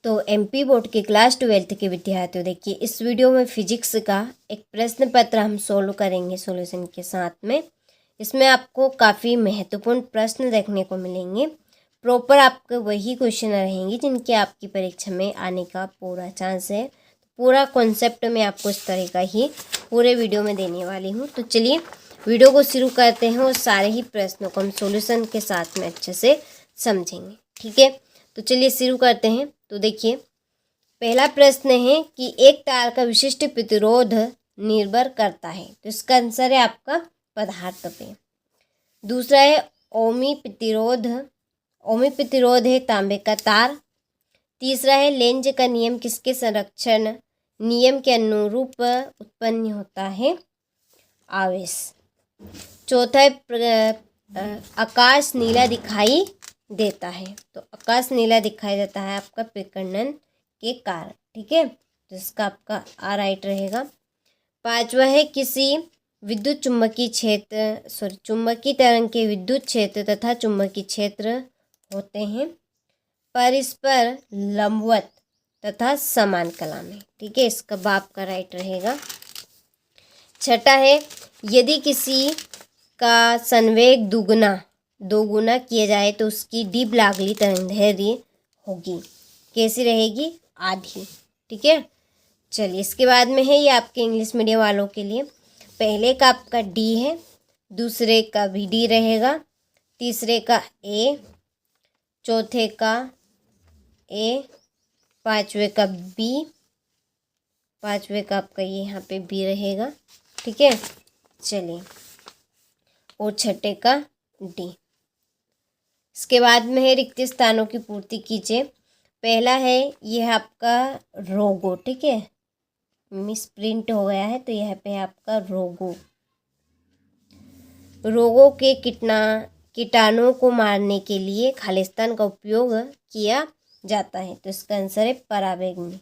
तो MP board के class 12 के विद्यार्थियों, देखिए इस वीडियो में फिजिक्स का एक प्रश्न पत्र हम सोल्व करेंगे सॉल्यूशन के साथ में। इसमें आपको काफ़ी महत्वपूर्ण प्रश्न देखने को मिलेंगे। प्रॉपर आपके वही क्वेश्चन रहेंगे जिनके आपकी परीक्षा में आने का पूरा चांस है। पूरा कॉन्सेप्ट मैं आपको इस तरह का ही पूरे वीडियो में देने वाली हूँ। तो चलिए वीडियो को शुरू करते हैं और सारे ही प्रश्नों को हम सॉल्यूशन के साथ में अच्छे से समझेंगे। ठीक है, तो चलिए शुरू करते हैं। तो देखिए पहला प्रश्न है कि एक तार का विशिष्ट प्रतिरोध निर्भर करता है, तो इसका आंसर है आपका पदार्थ पे। दूसरा है ओमी प्रतिरोध है तांबे का तार। तीसरा है लेंज का नियम किसके संरक्षण नियम के अनुरूप उत्पन्न होता है, आवेश। चौथा है आकाश नीला दिखाई देता है, तो आकाश नीला दिखाई देता है आपका विकिरण के कारण। ठीक है, तो इसका आपका राइट रहेगा। पांचवा है किसी विद्युत चुंबकीय तरंग के विद्युत क्षेत्र तथा चुंबकीय क्षेत्र होते हैं परस्पर लंबवत तथा समान कला में। ठीक है, इसका बाप का राइट रहेगा। छठा है यदि किसी का संवेग दो गुना किया जाए तो उसकी डीब्लागली तरंगदैर्घ्य होगी, कैसी रहेगी, आधी। ठीक है, चलिए इसके बाद में है ये आपके इंग्लिश मीडियम वालों के लिए। पहले का आपका डी है, दूसरे का भी डी रहेगा, तीसरे का ए, चौथे का ए, पांचवे का बी, पांचवे का आपका ये यहाँ पे बी रहेगा। ठीक है, चलिए और छठे का डी। इसके बाद में है रिक्त स्थानों की पूर्ति कीजिए। पहला है यह आपका रोगो। ठीक है, मिस प्रिंट हो गया है तो यह पे आपका रोगों के कीटाणुओं को मारने के लिए खालिस्तान का उपयोग किया जाता है, तो इसका आंसर है पराबैंगनी।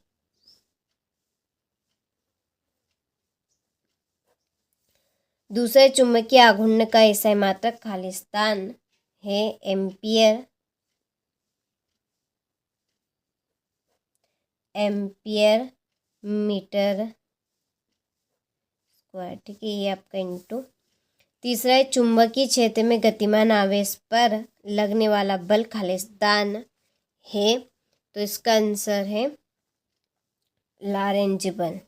दूसरे चुंबकीय आघूर्ण का ऐसा मात्रक खालिस्तान है एम्पियर मीटर स्क्वायर। ठीक है, ये आपका इंटू। तीसरा है चुंबकीय क्षेत्र में गतिमान आवेश पर लगने वाला बल खालिस्तान है, तो इसका आंसर है लॉरेंज बल।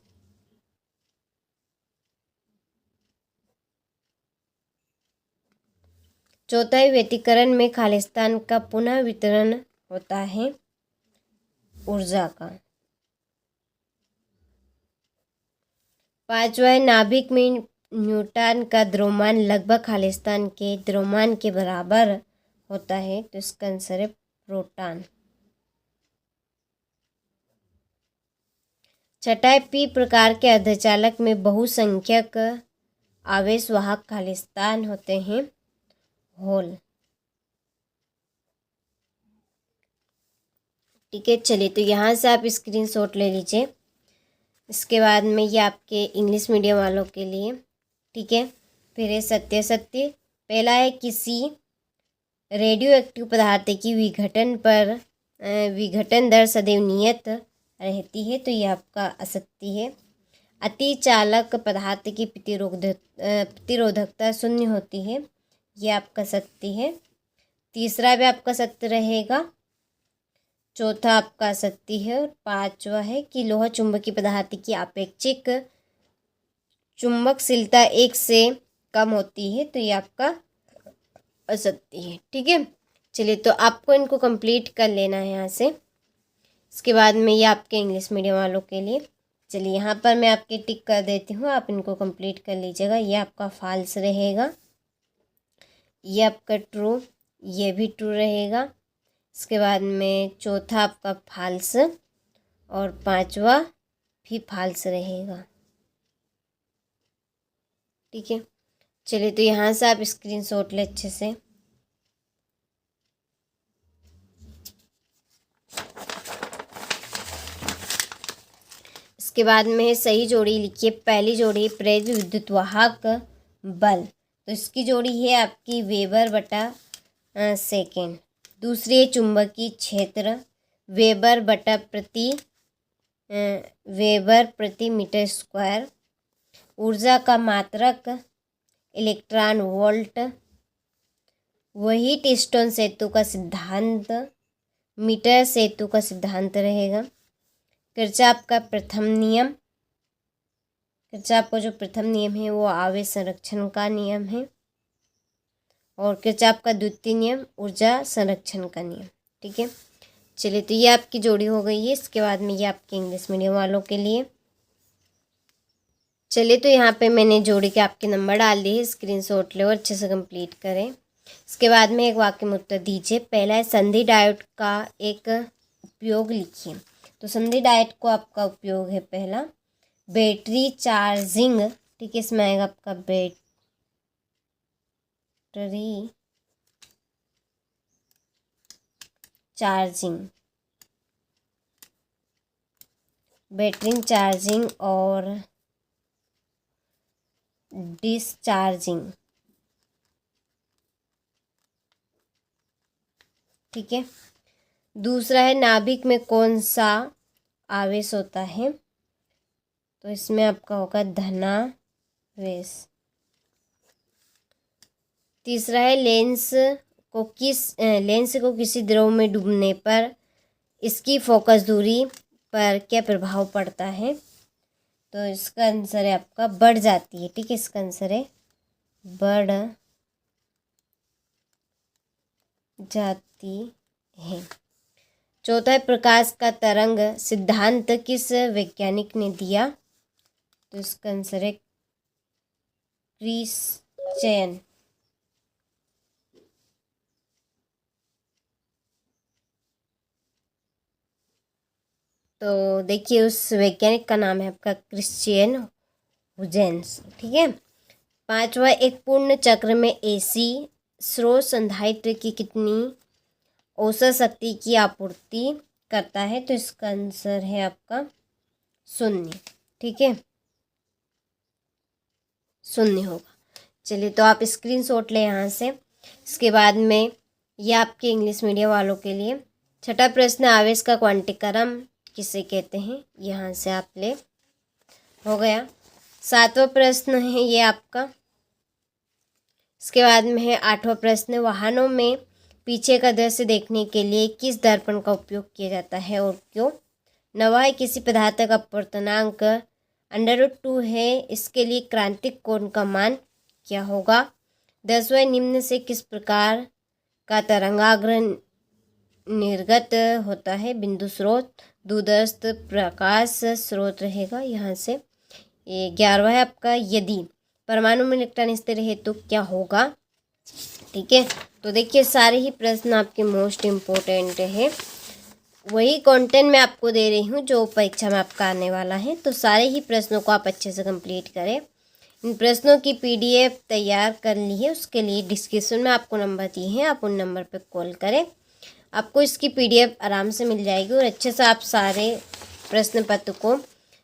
चौथा है व्यतिकरण में खालिस्तान का पुनः वितरण होता है ऊर्जा का। पांचवा है नाभिक में न्यूट्रॉन का द्रव्यमान लगभग खालिस्तान के द्रव्यमान के बराबर होता है, तो इसका आंसर है प्रोटॉन। छठा है पी प्रकार के अर्धचालक में बहुसंख्यक आवेश वाहक खालिस्तान होते हैं होल। ठीक है, चलिए तो यहाँ से आप स्क्रीनशॉट ले लीजिए। इसके बाद में ये आपके इंग्लिश मीडियम वालों के लिए। ठीक है, फिर है सत्य। पहला है किसी रेडियो एक्टिव पदार्थ की विघटन दर सदैव नियत रहती है, तो ये आपका असत्य है। अतिचालक पदार्थ की प्रतिरोधकता शून्य होती है, ये आपका सत्य है। तीसरा भी आपका सत्य रहेगा। चौथा आपका सत्य है। और पांचवा है कि लोहा चुंबकीय पदार्थ की आपेक्षिक चुंबकशीलता 1 से कम होती है, तो ये आपका असत्य है। ठीक है, चलिए तो आपको इनको कंप्लीट कर लेना है यहाँ से। इसके बाद में ये आपके इंग्लिश मीडियम वालों के लिए। चलिए यहाँ पर मैं आपके टिक कर देती हूँ, आप इनको कंप्लीट कर लीजिएगा। ये आपका फॉल्स रहेगा, ये आपका ट्रू, ये भी ट्रू रहेगा। इसके बाद में चौथा आपका फॉल्स और पांचवा भी फॉल्स रहेगा। ठीक है, चलिए तो यहाँ से आप स्क्रीनशॉट ले अच्छे से। इसके बाद में सही जोड़ी लिखिए। पहली जोड़ी प्रेरित विद्युत वाहक बल, तो इसकी जोड़ी है आपकी वेबर बटा सेकेंड। दूसरी है चुंबकीय क्षेत्र वेबर प्रति मीटर स्क्वायर। ऊर्जा का मात्रक इलेक्ट्रॉन वोल्ट। वही स्टोन सेतु का सिद्धांत मीटर सेतु का सिद्धांत रहेगा। किरचॉफ का प्रथम नियम, किरचॉफ का जो प्रथम नियम है वो आवेश संरक्षण का नियम है, और किरचॉफ का द्वितीय नियम ऊर्जा संरक्षण का नियम। ठीक है, चलिए तो ये आपकी जोड़ी हो गई है। इसके बाद में ये आपके इंग्लिश मीडियम वालों के लिए। चलिए तो यहाँ पे मैंने जोड़ी के आपके नंबर डाल दिए, स्क्रीनशॉट ले और अच्छे से कंप्लीट करें। इसके बाद में एक वाक्य में उत्तर दीजिए। पहला है संधि डायोड का एक उपयोग लिखिए। तो संधि डायोड को आपका उपयोग है पहला बैटरी चार्जिंग। ठीक है, इसमें आएगा आपका बैटरी चार्जिंग और डिस्चार्जिंग। ठीक है, दूसरा है नाभिक में कौन सा आवेश होता है। तो इसमें आपका होगा धनावेश। तीसरा है लेंस को किसी द्रव में डूबने पर इसकी फोकस दूरी पर क्या प्रभाव पड़ता है। तो इसका आंसर है आपका बढ़ जाती है। ठीक है, इसका आंसर है बढ़ जाती है। चौथा है प्रकाश का तरंग सिद्धांत किस वैज्ञानिक ने दिया। तो इसका आंसर है क्रिश्चियन। तो देखिए उस वैज्ञानिक का नाम है आपका क्रिश्चियन हुजेंस। ठीक है, पांचवा एक पूर्ण चक्र में एसी स्रोत संधारित्र की कितनी औसत शक्ति की आपूर्ति करता है। तो इसका आंसर है आपका 0। ठीक है, 0 होगा। चलिए तो आप स्क्रीनशॉट लें यहाँ से। इसके बाद में ये आपके इंग्लिश मीडियम वालों के लिए छठा प्रश्न आवेश का क्वांटीकरण किसे कहते हैं। यहाँ से आप ले हो गया। सातवां प्रश्न है ये आपका। इसके बाद में है आठवां प्रश्न वाहनों में पीछे का दृश्य देखने के लिए किस दर्पण का उपयोग किया जाता है और क्यों। नवा है किसी पदार्थ का अपवर्तनांक √2 है, इसके लिए क्रांतिक कोण का मान क्या होगा। 10वां निम्न से किस प्रकार का तरंगाग्र निर्गत होता है। बिंदु स्रोत दूरस्थ प्रकाश स्रोत रहेगा यहाँ से। ये 11वां है आपका यदि परमाणु में इलेक्ट्रॉन स्थिर है तो क्या होगा। ठीक है, तो देखिए सारे ही प्रश्न आपके मोस्ट इम्पोर्टेंट है। वही कंटेंट मैं आपको दे रही हूँ जो परीक्षा में आपका आने वाला है। तो सारे ही प्रश्नों को आप अच्छे से कंप्लीट करें। इन प्रश्नों की PDF तैयार कर ली है, उसके लिए डिस्क्रिप्शन में आपको नंबर दिए हैं, आप उन नंबर पर कॉल करें, आपको इसकी PDF आराम से मिल जाएगी और अच्छे से आप सारे प्रश्न पत्र को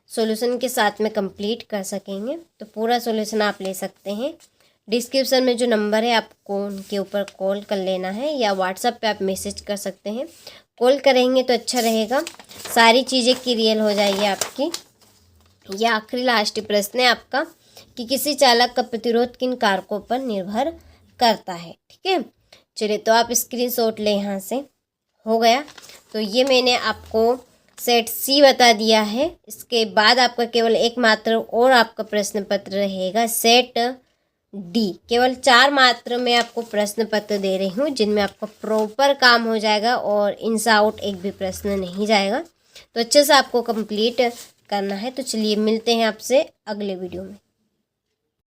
सॉल्यूशन के साथ में कंप्लीट कर सकेंगे। तो पूरा सॉल्यूशन आप ले सकते हैं। डिस्क्रिप्शन में जो नंबर है आपको उनके ऊपर कॉल कर लेना है या व्हाट्सएप पे आप मैसेज कर सकते हैं। कॉल करेंगे तो अच्छा रहेगा, सारी चीज़ें क्लियर हो जाएगी आपकी। यह आखिरी लास्ट प्रश्न है आपका कि किसी चालक का प्रतिरोध किन कारकों पर निर्भर करता है। ठीक है, चलिए तो आप स्क्रीनशॉट लें यहाँ से। हो गया, तो ये मैंने आपको सेट C बता दिया है। इसके बाद आपका केवल एकमात्र और आपका प्रश्न पत्र रहेगा सेट D। केवल 4 मात्र में आपको प्रश्न पत्र दे रही हूँ जिनमें आपका प्रॉपर काम हो जाएगा और इनसा आउट एक भी प्रश्न नहीं जाएगा। तो अच्छे से आपको कंप्लीट करना है। तो चलिए मिलते हैं आपसे अगले वीडियो में।